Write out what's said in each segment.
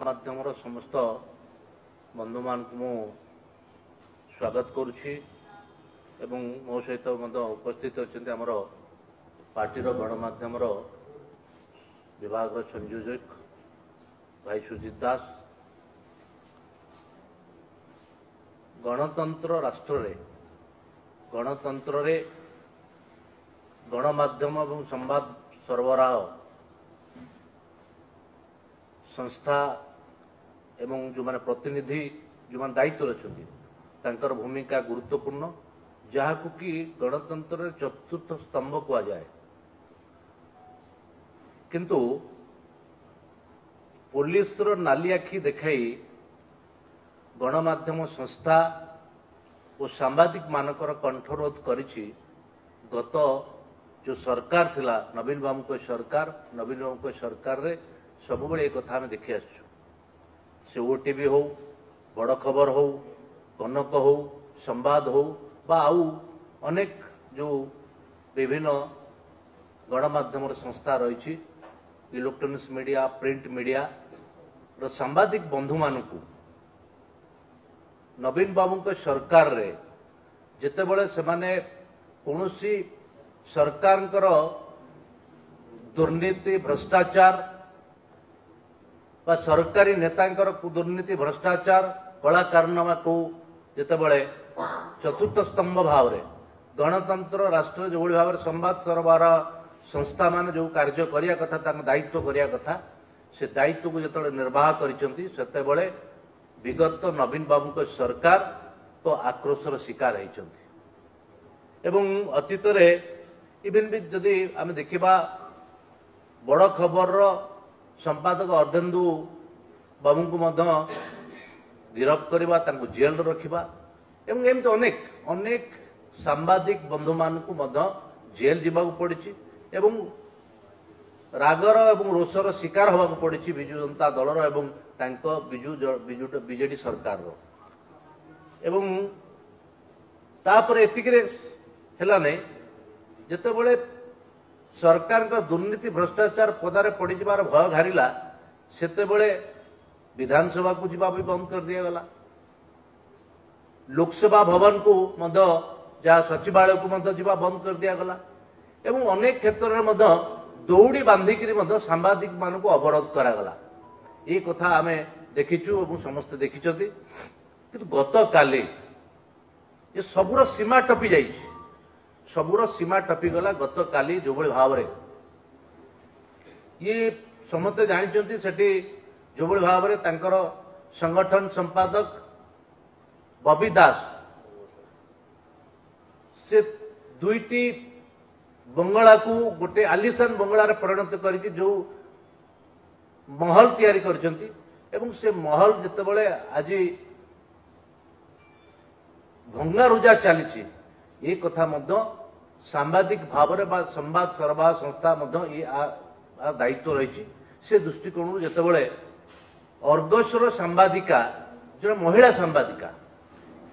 माध्यमर समस्त बंधु मान मु स्वागत करुछि एवं मो सहित उपस्थित अच्छा आमर पार्टीर गणमाध्यम विभाग संयोजक भाई सुजित दास। गणतंत्र राष्ट्र रे गणमाध्यम एवं संवाद सरबराह संस्था एवं जो माने प्रतिनिधि जो माने दायित्व अच्छा भूमिका गुरुत्वपूर्ण जहाकू कि गणतंत्र चतुर्थ स्तंभ कह जाए। किंतु पुलिस रो नाली आखि देखाई गणमाध्यम संस्था और सांबादिक मानकर कंठरोध करिछि। गत जो सरकार थिला नवीन बाबू को सरकार रे सब बड़े एक कथा देखी आसु से ओटीवी हो बड़ खबर हो कनक हो संवाद हो बा आउ अनेक जो विभिन्न गणमाध्यम संस्था रही इलेक्ट्रोनिक्स मीडिया प्रिंट मीडिया रो सांबादिक बंधु मानकू नवीन बाबू को सरकार रे जेतेबेले सेमाने कौनसी सरकार दुर्नीति भ्रष्टाचार बा सरकारी नेतांकर दुर्नीति भ्रष्टाचार कला कारनामा को जेतेबेले चतुर्थ स्तंभ भाव रे गणतंत्र राष्ट्र जो भाव में संवाद सरबराह संस्था मान जो कार्य करिया कथा दायित्व करिया कथा से दायित्व को जो निर्वाह करिसेंती सेतेबेले विगत नवीन बाबू को सरकार तो आक्रोशर शिकार होती एवं अतीत रे इवेन भी जदि आम देखा बड़ खबर संपादक अर्धेन्दु बाबू को गिरफ करवा जेल रखा एवं एमती अनेक अनेक सांबादिक बंधु मान जेल जावाक पड़ी एवं रागर एवं रोषर शिकार होगा पड़ी विजु जनता दलर एवं बीजेडी सरकार एवं तापर एतिके हेला नहीं जेतेबेले सरकार का दुर्नीति भ्रष्टाचार पदारे पड़ जाबार भय घारिला सेतेबेले विधानसभा को जीवा भी बंद कर दिया गला। लोकसभा भवन को जहाँ सचिवालय को जीवा बंद कर दिया गला एवं अनेक क्षेत्र में दौड़ी बांधिकी सांबादिक मान को अवरोध करागला। ये कथा आम देखीचु और समस्ते देखिछथि किंतु गत काली ये सबुर सीमा टपी जाइए सबुर सीमा टपीगला। गत काली जो भाव रे ये समस्ते जानते सेठी जो भाव में तांकर संगठन संपादक बबी दास से दुईटी बंगला को गोटे आलिशान बंगला रे परिणत करिछि जो महल तैयारी करछंती एवं से महल जेतेबेले आज भंगारुजा चली ये कथा सांबादिक भाव में संवाद सरबराह संस्था ये दायित्व रही से दृष्टिकोण जेतेबेले अर्गसर सांबादिका जो महिला सांबादिका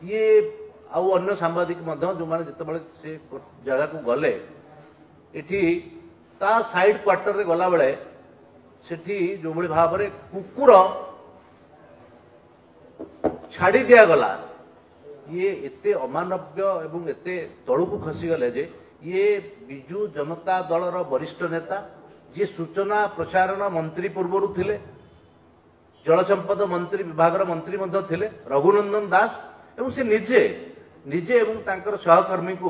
ये आउ अन्य सांबादिक जो माने जेतेबेले से जगह को गले इठी ता साइड क्वार्टर रे गला बेले सेठी जो भाव में कुकुर छाड़ी दिया गला ये एते अमानव्य एवं एते तलू को खसीगले जे ये विजु जनता दलर वरिष्ठ नेता जी सूचना प्रसारण मंत्री पूर्वर थिले जल संपद मंत्री विभाग मंत्री थिले रघुनंदन दास एवं से निजे एवं तांकर सहकर्मी को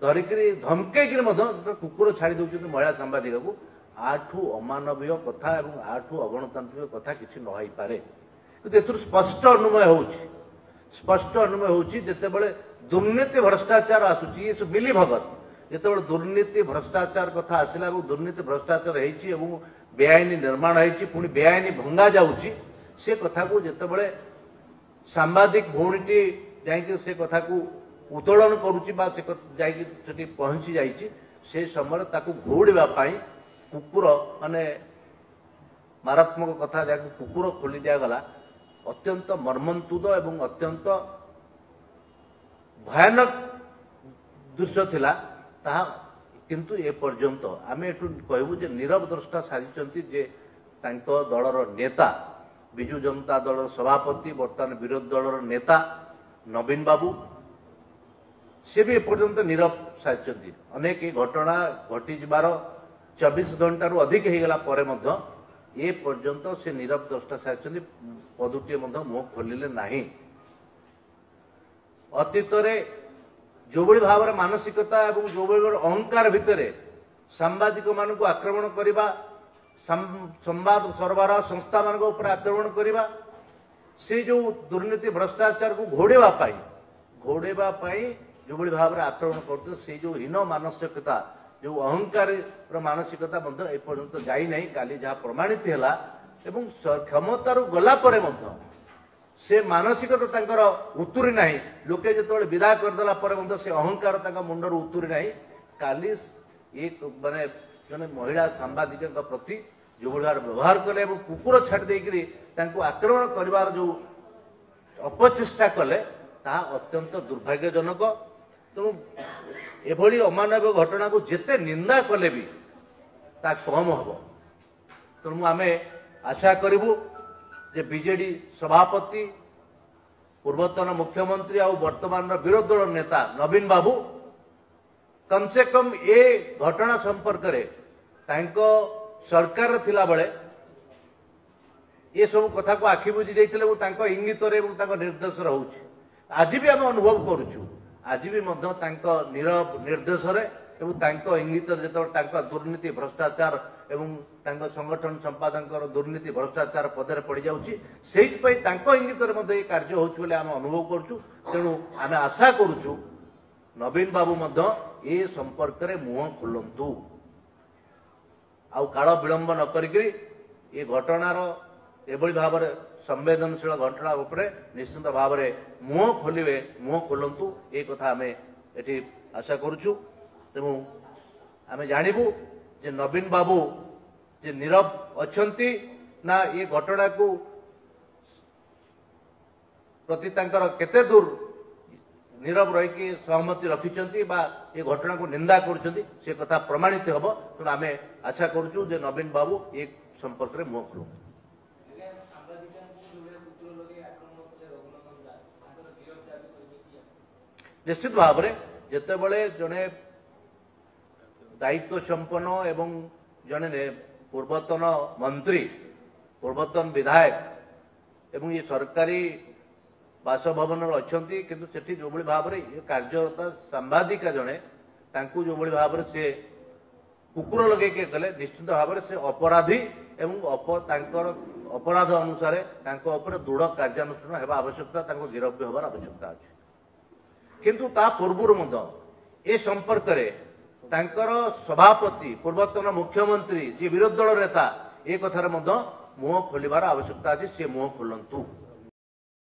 धरिकी धमकेक कुकुर छाड़ी दौरान महिला सांबादिक को आठू अमानवीय कथा एवं आठू अगणतांत्रिक कथा किसी नई पारे किंतु स्पष्ट अनुमय होउछि जेतेबेले दुर्नीति भ्रष्टाचार आसुची ये मिली भगत जेतेबेले दुर्नीति भ्रष्टाचार कथा आसिला एवं दुर्नीति भ्रष्टाचार होइछि एवं बेआईनी निर्माण होइछि पुणी बेआईनी भंगा जाउछि से कथा को जेतेबेले सांबादिक भौणीटी जाइके से कथा को उत्तोलन करुछि बा से जाइके सेठी पहुंची जाइछि से समय ताकू घोड़िबा पाई कुकुर माने मारात्मक कथा जाके कुकुर खोली दिया गला अत्यंत मर्मन्तुद एवं अत्यंत भयानक दृश्य थिला ताहा किंतु ए पर्यंत आम एठू कहबू जे नीरव द्रष्टा साजिचंती जे तांको दलर नेता विजु जनता दल सभापति बर्तमान विरोधी दल नेता नवीन बाबू सी भी एपर्यंत नीरव सारी अनेक घटना घटी जबार 24 घंटा रु अधिक होगला ए पर्यंत से नीरव दृष्टा सारी पदुटे मुह खोलिले नहीं। अतीत जो भाव मानसिकता और जो अहंकार भितर सांबादिक मान को आक्रमण करने संवाद सरबराह संस्था मान आक्रमण करने से जो दुर्नीति भ्रष्टाचार को घोड़ेवाई जो भाव में आक्रमण करते से जो हीन मानसिकता जो अहंकार मानसिकता एपर्यंत जाई नहीं काली जहाँ प्रमाणित है क्षमतार गला से मानसिकता तांकर उतुरी नहीं लोके जो विदा करदेला से अहंकार मुंडर उतुरी नहीं काली एक माने जने महिला सांबादिक प्रति जो भाव व्यवहार कले कुकुर छाड़ी देकरी आक्रमण कर जो अपचेष्टा कले ता अत्यंत दुर्भाग्यजनक। तेणु एभली अमानवीय घटना को जिते निंदा कले भी ता कम हम। तेणु आम आशा करूँ जे बीजेडी सभापति पूर्वतन मुख्यमंत्री और वर्तमान विरोधी दल नेता नवीन बाबू कम से कम ए घटना संपर्क में सरकार थिला बेले ये सब कथा को आखि बुझी देते इंगित निर्देश रोचे आज भी आम अनुभव करुचु आज भी नीरव निर्देश इंगित जो दुर्नीति भ्रष्टाचार एवं संगठन संपादक दुर्नीति भ्रष्टाचार पदे पड़ जाऊँगी से इंगित कार्य हो अनुभव करुचु। तेणु आम आशा करुचु नवीन बाबू ए संपर्क में मुह खोलतु आउ काल विलंब न करी ये घटनार एभली भाव संवेदनशील घटना उपरे निश्चित भाव में मुह खोलतु ये कथा आम ये आशा करुचु। तेणु आम जानबू जे नवीन बाबू जे नीरव अछंती ना ये घटना को प्रति केते दूर नीरव रही सहमति रखिंट ये घटना को निंदा कर कथा प्रमाणित हम। तेणु आम आशा करुचु जे नवीन बाबू ये संपर्क में मुह खोलु। निश्चित भाव में जिते बड़े जड़े दायित्व संपन्न एवं जड़े पूर्वतन मंत्री पूर्वतन विधायक एवं ये सरकारी बासभवन अच्छा किंतु सेठी जो भाव में ये कार्यरता सांबादिका जड़े जो भाव में से कुकुर लगे कले निश्चित भाव में से अपराधी एवं अपराध अनुसार दृढ़ कार्यानुष्ठान होगा आवश्यकता गिरफ्त होवार आवश्यकता अच्छे किंतु ता पूर्व ए संपर्क में सभापति पूर्वतन मुख्यमंत्री जी विरोधी दल नेता ये कथार मुह खोलिबार आवश्यकता अच्छी सी मुह खोलतु।